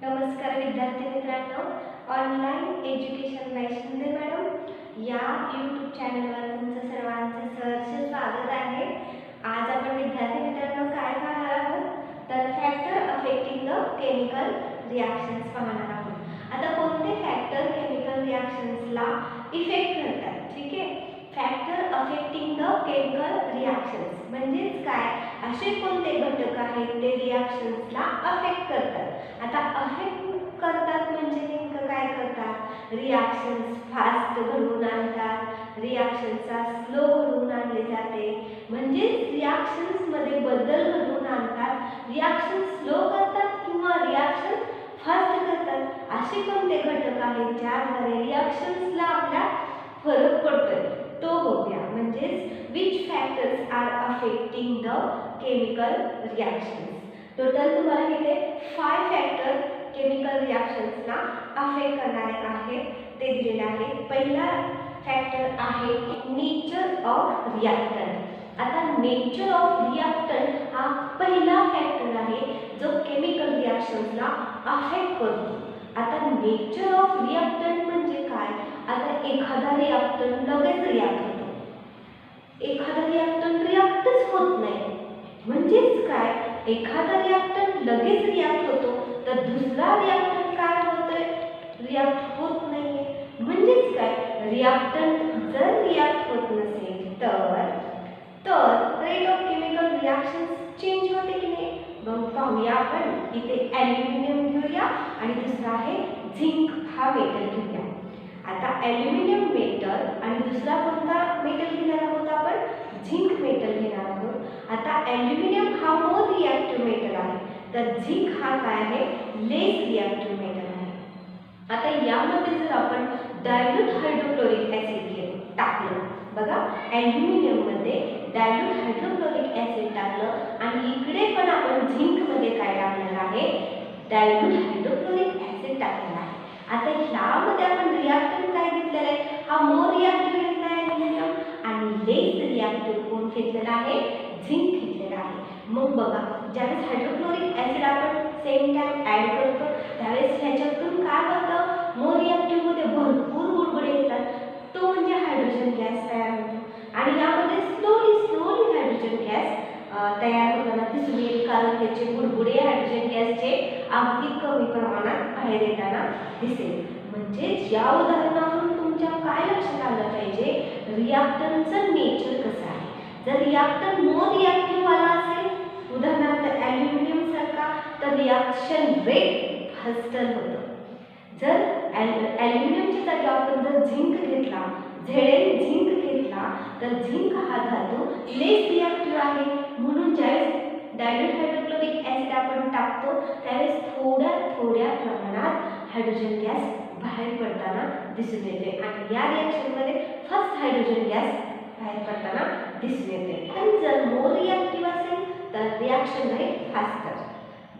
नमस्कार विद्यार्थी मित्रांनो, online education by Shinde madam या यूट्यूब चॅनलवर तुमचं सर्वांचं सहर्ष स्वागत आहे। आज आपण विद्यार्थी मित्रांनो काय पाहणार आहोत तर factor affecting the chemical reactions पाहणार आहोत। आता कोणते फॅक्टर केमिकल रिॲक्शन्सला इफेक्ट करतात, ठीक आहे। Factor affecting the chemical reactions म्हणजेच काय, असे कोणते घटक आहेत ते रिॲक्शन्सला अफेक्ट करतात। आता अफेक्ट करतात म्हणजे नेमकं काय करतात, रिॲक्शन्स फास्ट घडवून आणतात, रिॲक्शनचा स्लो घडवून आणले जाते, म्हणजे रिॲक्शन्स मध्ये बदल घडवून आणतात, रिॲक्शन स्लो करतात किंवा रिॲक्शन फास्ट करतात। असे कोणते घटक आहेत ज्याद्वारे रिॲक्शन्सला आपल्या फरक पडतोय तो बघूया। म्हणजेच which factors are affecting the chemical reactions। Total तुम्हाला इथे 5 फॅक्टर केमिकल रिॲक्शन्सला अफेक्ट करणारे आहेत ते दिलेले आहेत। पहिला फॅक्टर आहे नेचर ऑफ रिॲक्टंट। आता नेचर ऑफ रिॲक्टंट हा पहिला फॅक्टर आहे जो केमिकल रिॲक्शन्सला अफेक्ट करतो। आता नेचर ऑफ रिॲक्टंट म्हणजे काय, आता एखादा रिॲक्टंट लगेच रिॲक्ट होतो, एखादा रिॲक्टंट रिॲक्टच होत नाही, म्हणजेच काय, एखादा रिॲक्टंट लगेच रिॲक्ट होतो तर दुसरा रिॲक्टंट काय होतोय, रिॲक्ट होत नाहीये, म्हणजेच काय, रिॲक्टंट जर रिॲक्ट होत नसेल तर rate of chemical reactions change होते की नाही। मग पाहूया आपण इथे ॲल्युमिनियम घेऊया आणि दुसरा आहे झिंक हा मेटल घेऊया। आता ॲल्युमिनियम मेटल आणि दुसरा कोणता मेटल घेणार आहोत आपण, झिंक मेटल घेणार आहोत। आता ॲल्युमिनियम हा मोर रिॲक्टिव्ह मेटल आहे तर झिंक हा काय आहे, लेस रिॲक्टिव्ह मेटल आहे। आता यामध्ये जर आपण डायल्यूट हायड्रोक्लोरिक ॲसिड टाकलं, बघा ॲल्युमिनियम मध्ये डायल्यूट हायड्रोक्लोरिक ॲसिड टाकलं आणि इकडे पण आपण झिंक मध्ये काय टाकलेलं आहे, डायल्यूट हायड्रोक्लोरिक ॲसिड टाकलेला आहे। आता ह्यामध्ये आपण रिॲक्टंट काय घेतलेला आहे, हा मोर रिॲक्टिव्ह घेतला आहे ॲल्युमिनियम आणि लेस रिॲक्टिव्ह कोण घेतलेला आहे, झिंक घेतलेला आहे। मग बघा ज्यावेळेस हायड्रोक्लोरिक ॲसिड आपण सेम टाइम ॲड करतो त्यावेळेस ह्याच्यातून काय होतं, मोर रिॲक्टिव्ह मध्ये भरपूर बुडबुडे येतात, तो म्हणजे हायड्रोजन गॅस तयार होतो आणि यामध्ये स्लोली हायड्रोजन गॅस तयार होताना दिसून येईल, कारण त्याचे बुडबुडे हायड्रोजन गॅसचे अगदी कमी प्रमाणात बाहेर येताना दिसेल। म्हणजे या उदाहरणावरून तुमच्या काय लक्षात आलं पाहिजे, रिॲक्टंटचं नेचर कसं आहे। जर रिॲक्टंट मोर रिॲक्टिव्ह वाला असेल, उदाहरणार्थ ॲल्युमिनियम सारखा, तर रिॲक्शन रेट फास्टर होतं। जर ॲल्युमिनियमच्या जागी आपण जर झिंक घेतला, झिंक घेतला तर झिंक हा धातू लेस रिॲक्टिव्ह आहे, म्हणून ज्यावेळेस डायल्यूट हायड्रोक्लोरिक ॲसिड आपण टाकतो त्यावेळेस थोड्या प्रमाणात हायड्रोजन गॅस बाहेर पडताना दिसून येते आणि या रिॲक्शनमध्ये फर्स्ट हायड्रोजन गॅस बाहेर पडताना दिसून येते। आणि जर मोर रिॲक्टिव्ह असेल तर रिॲक्शन रेट फास्टर,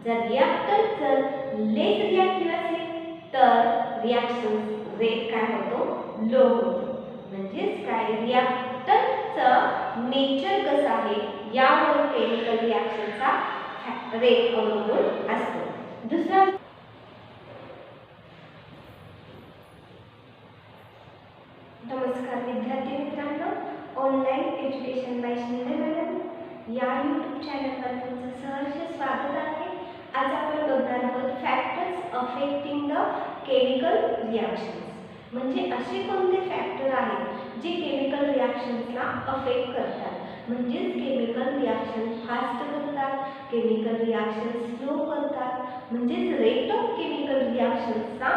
जर रिॲक्टंट जर लेस रिॲक्टिव्ह असेल तर रिॲक्शन रेट काय होतो, लो होतो। म्हणजेच काय, रिॲक्टंटचं नेचर कसं आहे यावर केमिकल रिॲक्शनचा रेट अवलंबून असतो। दुसरा नमस्कार विद्यार्थी मित्रांनो, online education by Shinde madam या यूट्यूब चॅनलवर तुमचं सहर्ष स्वागत आहे। आज आपण बघणार आहोत factors affecting the chemical reactions. म्हणजे असे कोणते फॅक्टर आहेत जे केमिकल रिॲक्शन्सला अफेक्ट करतात, म्हणजेच केमिकल रिॲक्शन फास्ट करतात, केमिकल रिॲक्शन स्लो करतात, म्हणजेच रेट ऑफ केमिकल रिॲक्शन्सचा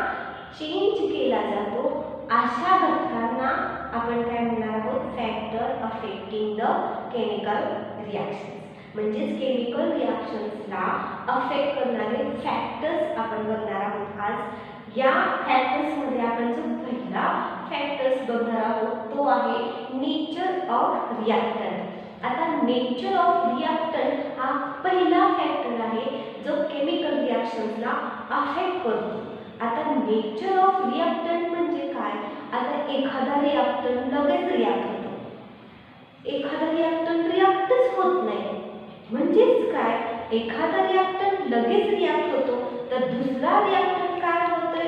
चेंज केला जातो। अशा घटकांना आपण काय म्हणणार आहोत, factor affecting the chemical reactions. म्हणजेच केमिकल रिॲक्शन्सला अफेक्ट करणारे फॅक्टर्स आपण बघणार आहोत आज। या फॅक्टर्समध्ये आपण जो पहिला फॅक्टर्स बघणार आहोत तो आहे नेचर ऑफ रिॲक्टंट। आता नेचर ऑफ रिॲक्टंट हा पहिला फॅक्टर आहे जो केमिकल रिॲक्शन्सला अफेक्ट करतो। आता नेचर ऑफ रिॲक्टंट म्हणजे काय, आता एखादा रिॲक्टंट लगेच रिॲक्ट होतो, एखादा रिॲक्टंट रिॲक्टच होत नाही, म्हणजेच काय, एखादा रिॲक्टंट लगेच रिॲक्ट होतो तर दुसरा रिॲक्टंट काय होतोय,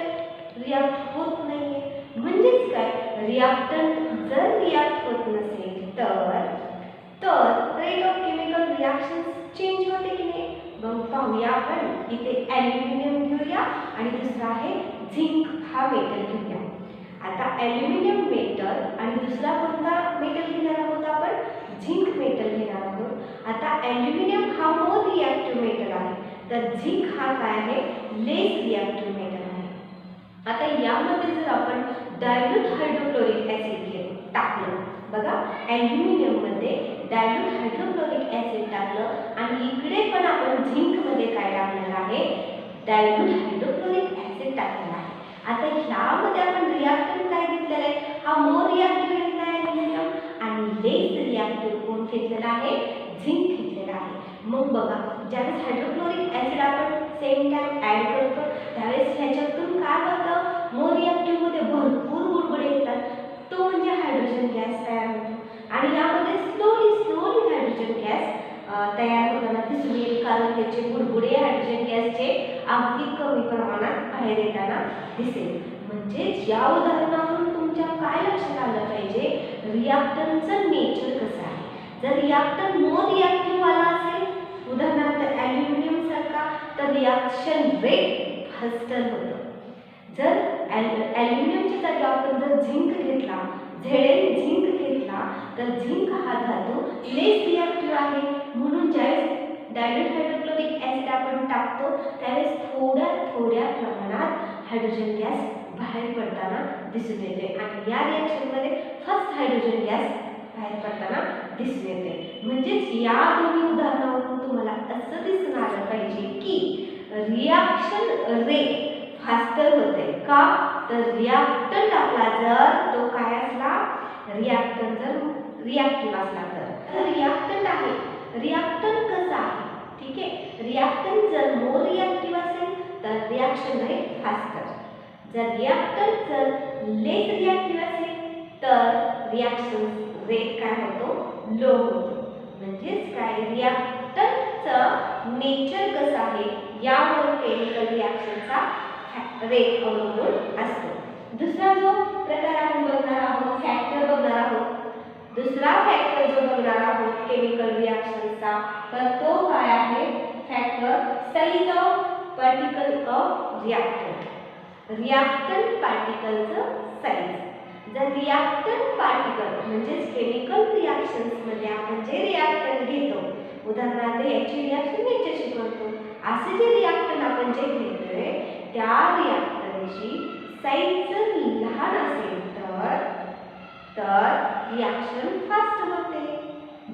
रिॲक्ट होत नाहीये. म्हणजेच काय, रिॲक्टंट जर रिॲक्ट होत नसेल तर rate of chemical reactions change होते की नाही. मग पाहूया आपण. इथे ॲल्युमिनियम घेऊया आणि दुसरा आहे झिंक हा मेटल घेऊया. आता ॲल्युमिनियम मेटल आणि दुसरा कोणता मेटल घेणार आहोत आपण, झिंक मेटल घेणार आहोत. आता ॲल्युमिनियम हा मोर रिॲक्टिव्ह मेटल आहे तर झिंक हा काय आहे, लेस रिॲक्टिव्ह मेटल आहे. आता यामध्ये जर आपण डायल्यूट हायड्रोक्लोरिक ॲसिड टाकलं, बघा ॲल्युमिनियम मध्ये डायल्यूट हायड्रोक्लोरिक ॲसिड टाकलं आणि इकडे पण आपण झिंक मध्ये काय टाकणार आहे, डायल्यूट हायड्रोक्लोरिक ॲसिड टाकलेला आहे. आता ह्यामध्ये आपण रिॲक्टंट काय घेतलेला आहे, हा मोर रिॲक्टिव्ह घेतला आहे ॲल्युमिनियम आणि लेस रिॲक्टिव्ह कोण घेतलेला आहे, झिंक घेतलेला आहे. मग बघा ज्यावेळेस हायड्रोक्लोरिक ॲसिड आपण सेम टाइम ॲड करतो त्यावेळेस ह्याच्यातून काय होतं, मोर रिॲक्टिव्ह मध्ये भरपूर बुडबुडे येतात. तो म्हणजे हायड्रोजन गॅस तयार होतो आणि यामध्ये स्लोली हायड्रोजन गॅस तयार होताना दिसून येईल, कारण त्याचे बुडबुडे हायड्रोजन गॅसचे अगदी कमी प्रमाणात बाहेर येताना दिसेल. म्हणजे या उदाहरणावरून तुमच्या काय लक्षात आलं पाहिजे, रिॲक्टंटचं नेचर कसं आहे. जर रिॲक्टंट मोर रिॲक्टिव्ह वाला असेल, उदाहरणार्थ ॲल्युमिनियम सारखा, तर रिॲक्शन रेट फास्टर होतं. जर ॲल्युमिनियमच्या जागी आपण जर झिंक घेतला, झिंक घेतला, तर झिंक हा धातू लेस रिॲक्टिव्ह आहे. म्हणून ज्यावेळेस डायल्यूट हायड्रोक्लोरिक ॲसिड आपण टाकतो त्यावेळेस थोड्या प्रमाणात हायड्रोजन गॅस बाहेर पडताना दिसून येते आणि या रिॲक्शनमध्ये फर्स्ट हायड्रोजन गॅस बाहेर पडताना दिसून येते. म्हणजेच या दोन्ही उदाहरणावरून तुम्हाला असं दिसून आलं पाहिजे की रिॲक्शन रेट फास्टर होते का, तर रिॲक्टंट आपला जर तो काय असला, रिॲक्टंट जर रिॲक्टिव्ह असला तर रिॲक्टंट आहे. रिॲक्टंट कसं आहे, ठीक आहे, रिॲक्टंट जर मोर रिॲक्टिव्ह असेल तर रिॲक्शन रेट फास्टर. जर रिॲक्टंट जर लेस रिॲक्टिव्ह असेल तर रिॲक्शन रेट काय होतो, लो होतो. म्हणजेच काय, रिॲक्टंटचं नेचर कसं आहे यावर केमिकल रिॲक्शनचा रेट अवलंबून असतो. दुसरा जो प्रकार आपण बघणार आहोत, फॅक्टर बघणार आहोत. दुसरा फॅक्टर जो बघणार आहोत केमिकल रिॲक्शनचा, तर तो काय आहे, factor size of particle of reactant. Reactant पार्टिकलचं साइज. जर रिॲक्टंट पार्टिकल म्हणजेच केमिकल रिॲक्शन्समध्ये आपण जे रिॲक्टंट घेतो, उदाहरणार्थ याची रिॲक्शन याच्याशी करतो, असे जे रिॲक्टंट आपण जे घेतोय त्या रिॲक्टंटची साइज जर लहान असेल तर रिॲक्शन फास्ट होते.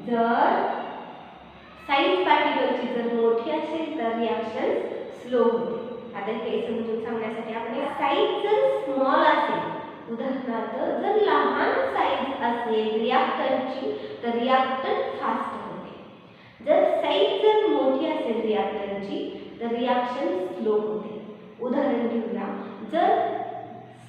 जर साइज पार्टिकलची जर मोठी असेल तर रिॲक्शन स्लो होते. आता हे समजून सांगण्यासाठी आपण साइज जर स्मॉल असेल, उदाहरणार्थ जर लहान साइज असेल रिॲक्टंटची तर रिॲक्टंट फास्ट होते. जर साइज जर मोठी असेल रिॲक्टंटची तर रिॲक्शन स्लो होते. उदाहरण घेऊया, जर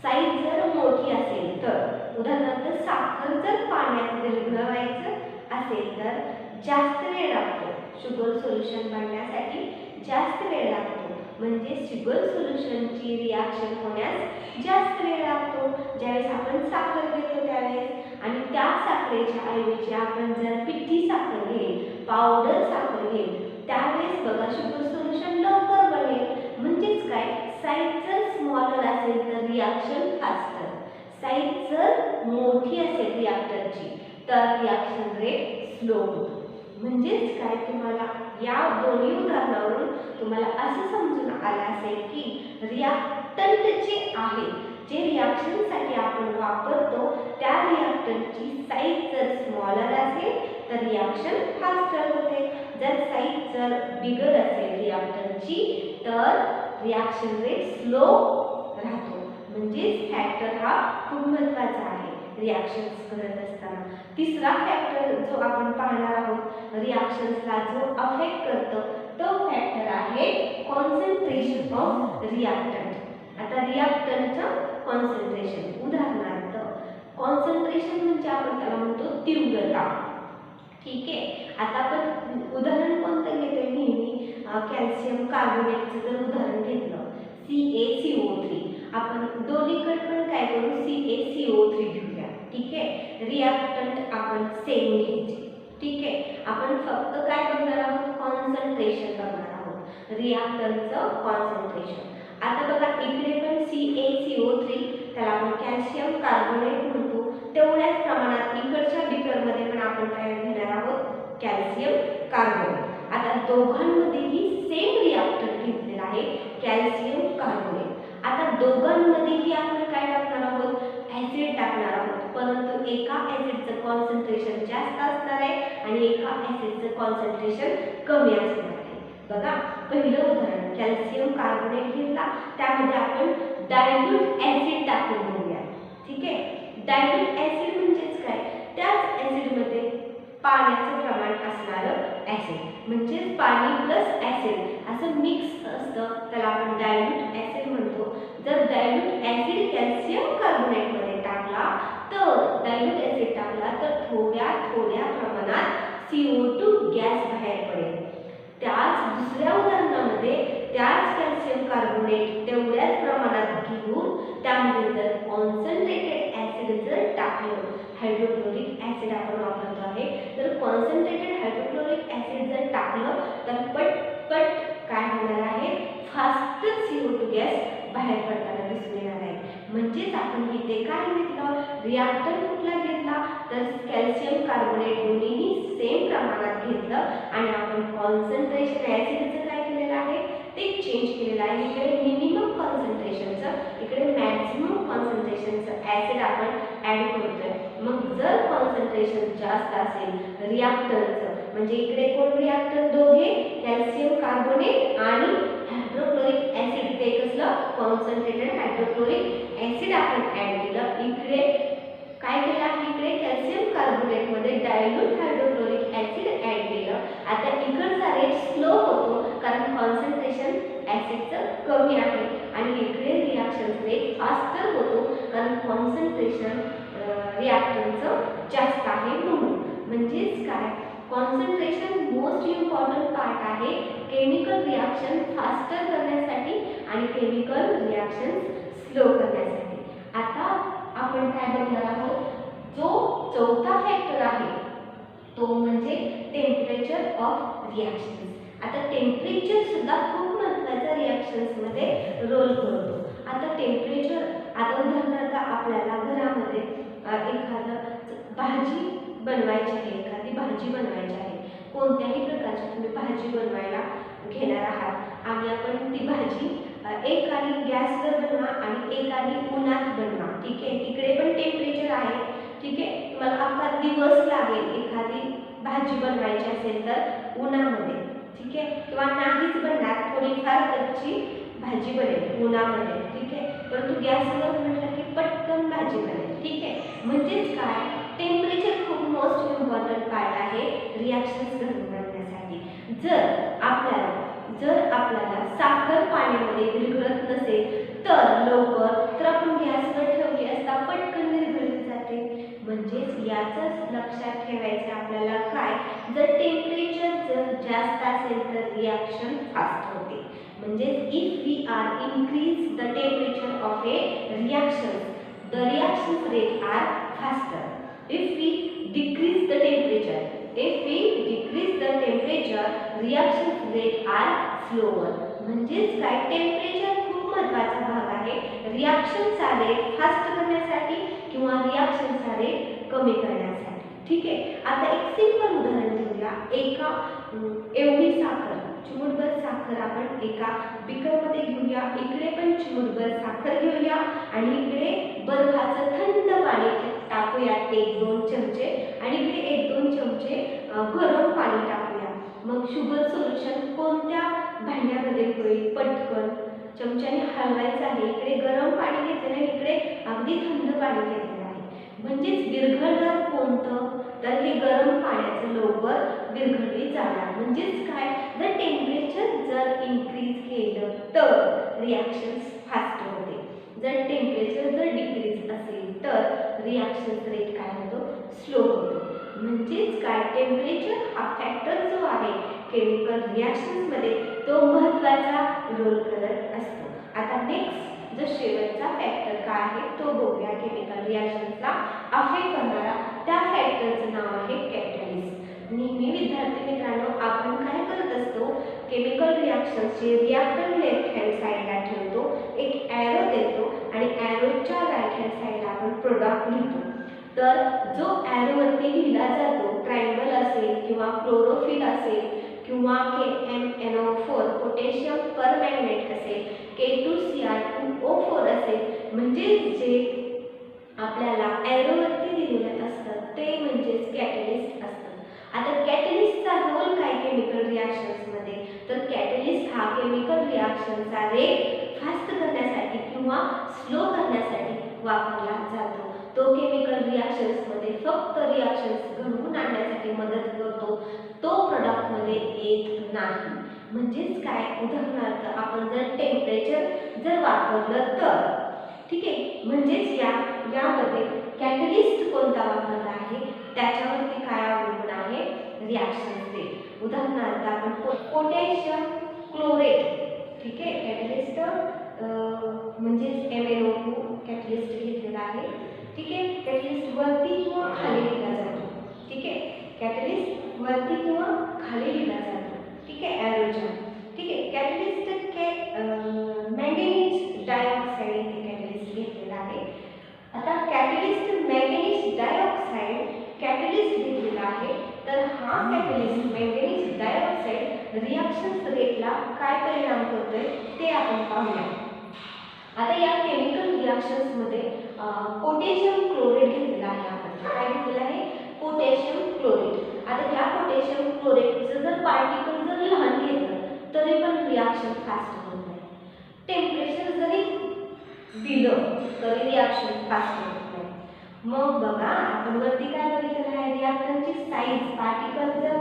साइज जर मोठी असेल तर उदाहरणार्थ साखर जर पाण्यात विरघळवायचं असेल तर जास्त वेळ लागतो. शुगर सोल्युशन बनण्यासाठी जास्त वेळ लागतो. म्हणजे शुगर सोल्युशनची रिॲक्शन होण्यास जास्त वेळ लागतो. ज्यावेळेस आपण साखर घेतो त्यावेळेस आणि त्या साखरेच्या ऐवजी आपण जर पिठी साखर घेईल, पावडर साखर घेईल, त्यावेळेस बघा शुगर सोल्युशन लवकर बनेल. म्हणजेच काय, साइज जर स्मॉलर असेल तर रिॲक्शन फास्टर, साइज जर मोठी असेल रिॲक्टरची तर रिॲक्शन रेट स्लो होतो. म्हणजेच काय, तुम्हाला या दोन्ही उदाहरणावरून तुम्हाला असं समजून आलं असेल की रिॲक्टंट जे आहे, जे रिॲक्शनसाठी आपण वापरतो त्या रिॲक्टंटची साइज जर स्मॉलर असेल तर रिॲक्शन फास्टर होते. जर साइज जर बिगर असेल रिॲक्टंटची तर रिॲक्शन रेट स्लो राहतो. म्हणजेच फॅक्टर हा खूप महत्त्वाचा आहे रिॲक्शन्स करत असताना. तिसरा फॅक्टर जो आपण पाहणार आहोत रिॲक्शन्सला जो अफेक्ट करतो तो फॅक्टर आहे कॉन्सन्ट्रेशन ऑफ रिॲक्टंट. आता रिॲक्टंटचं कॉन्सन्ट्रेशन, उदाहरणार्थ कॉन्सन्ट्रेशन म्हणजे आपण त्याला म्हणतो तीव्रता. ठीक आहे, आता आपण उदाहरण कोणतं घेतोय नेहमी, कॅल्शियम कार्बोनेटचं जर उदाहरण घेतलं CaCO3, आपण दोन्हीकडे पण काय करू CaCO3 घेऊया. ठीक आहे, रिॲक्टंट आपण सेम घ्यायचे. ठीक आहे, आपण फक्त काय बघणार आहोत कॉन्सन्ट्रेशन बघणार आहोत, रिॲक्टंटचं कॉन्सन्ट्रेशन. आता बघा इकडे पण CaCO3 त्याला आपण कॅल्शियम कार्बोनेट म्हणतो, तेवढ्याच प्रमाणात इकडच्या बिकरमध्ये पण आपण काय घेणार आहोत कॅल्शियम कार्बोनेट. आता दोघांमध्येही सेम रिॲक्टंट घेतलेला आहे कॅल्शियम कार्बोनेट. आता दोघांमध्येही आपण काय टाकणार आहोत ॲसिड टाकणार आहोत, परंतु एका ॲसिडचं कॉन्सन्ट्रेशन जास्त असणार आहे आणि एका ॲसिडचं कॉन्सन्ट्रेशन कमी असणार आहे. बघा पहिलं उदाहरण कॅल्शियम कार्बोनेट घेतला, त्यामध्ये आपण डायल्यूट ॲसिड टाकून घेऊया. ठीक आहे, डायल्यूट ॲसिड म्हणजेच काय, त्याच ॲसिडमध्ये पाण्याचं प्रमाण असणारं ॲसिड, म्हणजेच पाणी प्लस ॲसिड असं मिक्स असतं, त्याला आपण डायल्यूट ॲसिड म्हणतो. जर डायल्यूट ॲसिड कॅल्शियम कार्बोनेटमध्ये टाकला तर डायल्यूट ॲसिड टाकला तर थोड्या प्रमाणात CO2 गॅस बाहेर पडेल. त्याच दुसऱ्या उदाहरणामध्ये त्याच कॅल्शियम कार्बोनेट तेवढ्याच प्रमाणात घेऊन त्यामध्ये जर कॉन्सन्ट्रेटेड ॲसिड जर टाकलं, हायड्रोक्लोरिक ॲसिड आपण वापरतो आहे, तर कॉन्सन्ट्रेटेड हायड्रोक्लोरिक ॲसिड जर टाकलं तर पटपट काय होणार आहे फास्ट CO2 गॅस बाहेर पडताना दिसून येणार आहे. म्हणजेच आपण इथे काय घेतलं रिॲक्टंट कुठला घेतला तर कॅल्शियम कार्बोनेट दोन्हीही सेम प्रमाणात घेतलं आणि आपण कॉन्सन्ट्रेशन ॲसिडचं काय केलेलं आहे ते चेंज केलेलं आहे. इकडे मिनिमम कॉन्सन्ट्रेशनचं इकडे मॅक्सिमम कॉन्सन्ट्रेशनचं ॲसिड आपण ॲड करतोय. मग जर कॉन्सन्ट्रेशन जास्त असेल रिॲक्टंटचं, म्हणजे इकडे कोण रिॲक्टंट दोघे कॅल्शियम कार्बोनेट आणि हायड्रोक्लोरिक ॲसिड, ते कसलं कॉन्सन्ट्रेटेड हायड्रोक्लोरिक ॲसिड आपण ॲड केलं. इकडे काय केलं आहे इकडे कॅल्शियम कार्बोनेटमध्ये डायल्यूट हायड्रोक्लोरिक ॲसिड ॲड केलं. आता इकडचा रेट स्लो होतो कारण कॉन्सन्ट्रेशन ॲसिडचं कमी आहे आणि इकडे रिॲक्शन रेट फास्टर होतो कारण कॉन्सन्ट्रेशन रिॲक्टंटचं जास्त आहे म्हणून. म्हणजेच काय कॉन्सन्ट्रेशन मोस्ट इम्पॉर्टंट पार्ट आहे केमिकल रिॲक्शन फास्टर करण्यासाठी आणि केमिकल रिॲक्शन स्लो करण्यासाठी. आता आपण काय बघणार आहोत, जो चौथा फॅक्टर आहे तो म्हणजे टेम्परेचर ऑफ रिॲक्शन्स. आता टेम्परेचर सुद्धा खूप महत्त्वाचा रिॲक्शन्समध्ये रोल करतो. आता टेम्परेचर, आता उदाहरणार्थ आपल्याला घरामध्ये एखादं भाजी बनवायची आहे, एखादी भाजी बनवायची आहे, कोणत्याही प्रकारची तुम्ही भाजी बनवायला घेणार आहात आणि आपण ती भाजी एक आधी गॅसवर बनवा आणि एक आधी उन्हात बनवा. ठीक आहे, तिकडे पण टेम्परेचर आहे. ठीक आहे, तुम्हाला अख्खा दिवस लागेल एखादी भाजी बनवायची असेल तर उन्हामध्ये. ठीक आहे, किंवा नाहीच बनणार थोडीफार कच्ची भाजी बनेल उन्हामध्ये. ठीक आहे, परंतु गॅसवर म्हटलं की पटकन भाजी बनेल. ठीक आहे, म्हणजेच काय टेम्परेचर खूप मोस्ट इम्पॉर्टंट पार्ट आहे रिॲक्शन्स घडवून आणण्यासाठी. जर आपल्याला साखर पाण्यामध्ये विरघळत नसेल तर लवकर तर आपण गॅसवर ठेवली असता पटकन विरघळली जाते. म्हणजेच याचंच लक्षात ठेवायचं आपल्याला काय, जर टेम्परेचर जर जास्त असेल तर रिॲक्शन फास्ट होते. म्हणजेच if we are increase the temperature of a reaction the reaction rate are faster. If we decrease the temperature, reaction rate are slower. म्हणजेच काय टेम्परेचर खूप महत्त्वाचा भाग आहे रिॲक्शनचा रेट फास्ट करण्यासाठी किंवा रिॲक्शनचा रेट कमी करण्यासाठी. ठीक आहे, आता एक सिंपल उदाहरण घेऊया. एका एवढी साखर, चिमूटभर साखर आपण एका बिकरमध्ये घेऊया. इकडे पण चिमूटभर साखर घेऊया आणि इकडे बर्फाचं थंड पाणी टाकूया 1-2 चमचे आणि इकडे 1-2 चमचे गरम पाणी टाकूया. मग शुगर सोल्युशन कोणत्या भांड्यामध्ये होईल, पटकन चमच्याने हलवायचं आहे. इकडे गरम पाणी घेतलेलं आहे, इकडे अगदी थंड पाणी घेतलेलं आहे. म्हणजेच विरघळणार कोणतं तर हे गरम पाण्याचं लवकर विरघळली जाणार. म्हणजेच काय, जर टेम्परेचर जर इन्क्रीज केलं तर रिॲक्शन फास्ट होते. जर टेम्परेचर जर डिक्रीज असेल तर रिॲक्शन रेट काय होतो स्लो होतो. म्हणजेच काय, टेम्परेचर हा फॅक्टर जो आहे केमिकल रिॲक्शन्समध्ये तो महत्त्वाचा रोल करत असतो. आता नेक्स्ट जो शेवटचा फॅक्टर काय आहे तो बघूया केमिकल रिॲक्शन्सला अफेक्ट करणारा. त्या फॅक्टरचं नाव आहे कॅटलिस्ट. नेहमी विद्यार्थी मित्रांनो आपण काय करत असतो, केमिकल रिॲक्शन्सचे रिॲक्टंट लेफ्ट हँड साईडला ठेवतो, एक ॲरो देतो आणि ॲरोच्या राईट हँड साईडला आपण प्रोडक्ट लिहितो. तर जो ॲरोवरती लिहिला जातो, ट्रायंगल असेल किंवा क्लोरोफिल असेल किंवा KMnO4 पोटॅशियम परमॅंगनेट असेल, K2Cr2O4 असेल, म्हणजे जे आपल्याला ॲरोवरती दिलेलं असतं ते म्हणजेच कॅटलिस्ट असतं. आता कॅटलिस्टचा रोल काय केमिकल रिॲक्शन्समध्ये, तर कॅटलिस्ट हा केमिकल रिॲक्शनचा रेट फास्ट करण्यासाठी किंवा स्लो करण्यासाठी वापरला जातो. तो केमिकल रिॲक्शन्समध्ये फक्त रिॲक्शन्स घडवून आणण्यासाठी मदत करतो, तो प्रोडक्टमध्ये येत नाही. म्हणजेच काय, उदाहरणार्थ आपण जर टेम्परेचर जर वापरलं तर ठीक आहे, म्हणजेच यामध्ये कॅटलिस्ट कोणता वापरला आहे त्याच्यावरती काय अवलंबून आहे, रिॲक्शन्स रेट. उदाहरणार्थ आपण पोटॅशियम क्लोरेट, ठीक आहे, कॅटलिस्ट म्हणजेच MnO2 कॅटलिस्ट घेतलेला आहे. ठीक आहे, कॅटलिस्ट वरती किंवा खाली लिहिला जातो. ठीक आहे, कॅटलिस्ट वरती किंवा खाली लिहिला जातो. ठीक आहे, ॲरोच्या. ठीक आहे, कॅटलिस्ट मॅंगनीज डायऑक्साईड हे कॅटलिस्ट घेतलेला आहे. आता कॅटलिस्ट मॅंगनीज डायऑक्साईड कॅटलिस्ट घेतलेला आहे. तर हा कॅटलिस्ट मॅंगनीज डायऑक्साईड रिॲक्शन्स रेटला काय परिणाम करतोय ते आपण पाहूया. आता या केमिकल रिॲक्शन्समध्ये पोटॅशियम क्लोरेट घेतलेला आहे. आपण काय घेतलेलं आहे, पोटॅशियम क्लोरेट. आता या पोटॅशियम क्लोरेटचं जर पार्टिकल जर लहान घेतलं तरी पण रिॲक्शन फास्ट होत नाही. टेम्परेचर जरी दिलं तरी रिॲक्शन फास्ट होत नाही. मग बघा आपण वरती काय बघितलं आहे, रिॲक्टंटची साईज, पार्टिकल जर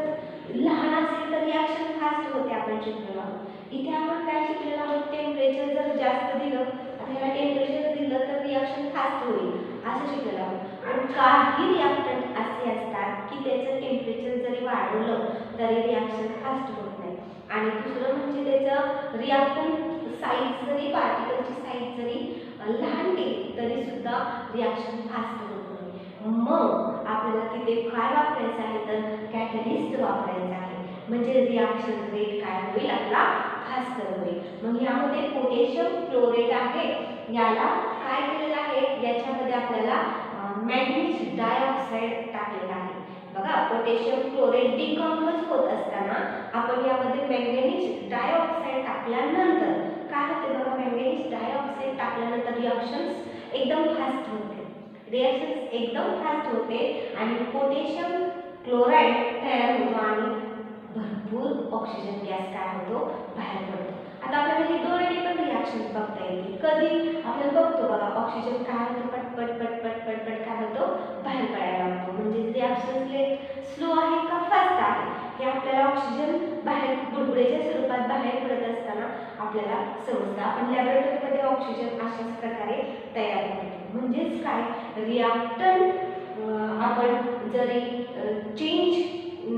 लहान असेल तर रिॲक्शन फास्ट होते, आपण शिकलेलो आहोत. इथे आपण काय शिकलेलो आहोत, टेम्परेचर जर जास्त दिलं, आता याला टेम्परेचर दिलं तर रिॲक्शन फास्ट होईल असं शिकलेलो आहोत. पण काही रिॲक्टंट असे असतात की त्याचं टेम्परेचर जरी वाढवलं तरी रिॲक्शन फास्ट होत नाही. आणि दुसरं म्हणजे त्याचं रिॲक्टंट साईज जरी, पार्टिकलची साईज जरी लहान केली तरी सुद्धा रिॲक्शन फास्ट होत नाही. मग आपल्याला तिथे काय वापरायचं आहे, तर कॅटलिस्ट वापरायचं आहे. म्हणजे रिॲक्शन रेट काय होईल, आपला फास्ट होईल. मग यामध्ये पोटॅशियम क्लोरेट आहे, याला काय केलेलं आहे, याच्यामध्ये आपल्याला मॅंगनीज डायऑक्साईड टाकलेला आहे. बघा पोटॅशियम क्लोरेट डिकंपोज होत असताना आपण यामध्ये मॅंगनीज डायऑक्साईड टाकल्यानंतर काय होते बघा, मॅंगनीज डायऑक्साईड टाकल्यानंतर रिॲक्शन्स एकदम फास्ट होते. रिॲक्शन्स एकदम फास्ट होते आणि पोटॅशियम क्लोराईड तयार होतो आणि भरपूर ऑक्सिजन गॅस काय होतो, बाहेर पडतो. आता आपल्याला हे दोन्ही पण रिॲक्शन्स बघता येतील. कधी आपल्याला बघतो बघा, ऑक्सिजन काय होतो, पटपट पटपट पटपट काय होतो, बाहेर पडायला लागतो. म्हणजे रिॲक्शन रेट स्लो आहे का फास्ट आहे हे आपल्याला ऑक्सिजन बाहेर बुडबुडेच्या स्वरूपात बाहेर पडत असताना आपल्याला समजतं. आपण लॅबोरेटरीमध्ये ऑक्सिजन अशाच प्रकारे तयार होतो. म्हणजेच काय, रिॲक्टंट आपण जरी चेंज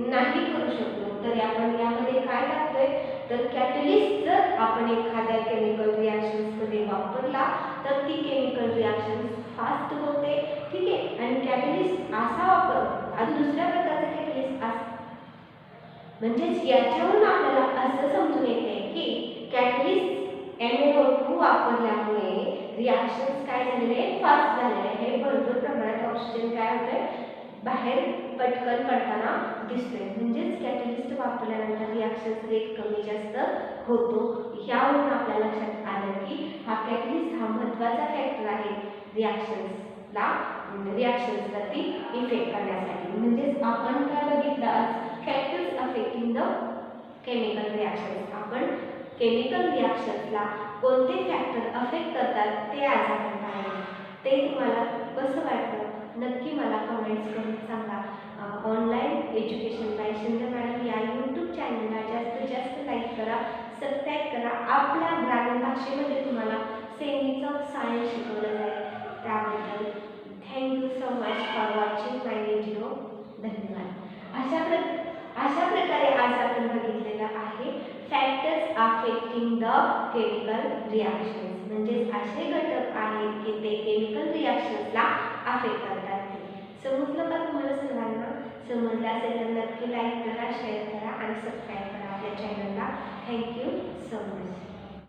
नाही करू शकलो तरी आपण यामध्ये काय टाकतोय, तर कॅटलिस्ट जर आपण एखाद्या केमिकल रिॲक्शन्समध्ये वापरला तर ती केमिकल रिॲक्शन्स फास्ट होते. ठीक आहे, आणि कॅटलिस्ट असा वापर आणि दुसऱ्या प्रकारचा कॅटलिस्ट असा, म्हणजेच याच्यावरून आपल्याला असं समजून येते की कॅटलिस्ट MnO2 वापरल्यामुळे रिॲक्शन्स काय झालेले, फास्ट झालेले आहे. भरपूर प्रमाणात ऑक्सिजन काय होतंय, बाहेर पटकन पडताना दिसतोय. म्हणजेच कॅटलिस्ट वापरल्यानंतर रिॲक्शन्स रेट कमी जास्त होतो. ह्यावरून आपल्या लक्षात आलं की हा कॅटलिस्ट हा महत्त्वाचा फॅक्टर आहे रिॲक्शन्सवरती इफेक्ट करण्यासाठी. म्हणजेच आपण काय बघितलं, factors affecting the chemical reactions. आपण केमिकल रिॲक्शन्सला कोणते फॅक्टर अफेक्ट करतात ते आज आपण पाहिलं. ते तुम्हाला कसं वाटतं नक्की मला कमेंट्स करून सांगा. Online education by Shinde madam या यूट्यूब चॅनलला जास्तीत जास्त लाईक करा, सबस्क्राईब करा. आपल्या ग्रामीण भाषेमध्ये तुम्हाला सेमीचं सायन्स शिकवलं जाईल. त्याबद्दल thank you so much for watching my video. धन्यवाद. केमिकल रिॲक्शन्स, म्हणजेच असे घटक आहेत की ते केमिकल रिॲक्शन्सला अफेक्ट करतात. समजलं का तुम्हाला सर्वांना? समजलं असेल तर नक्की लाईक करा, शेअर करा आणि सबस्क्राईब करा आपल्या चॅनलला. थँक्यू.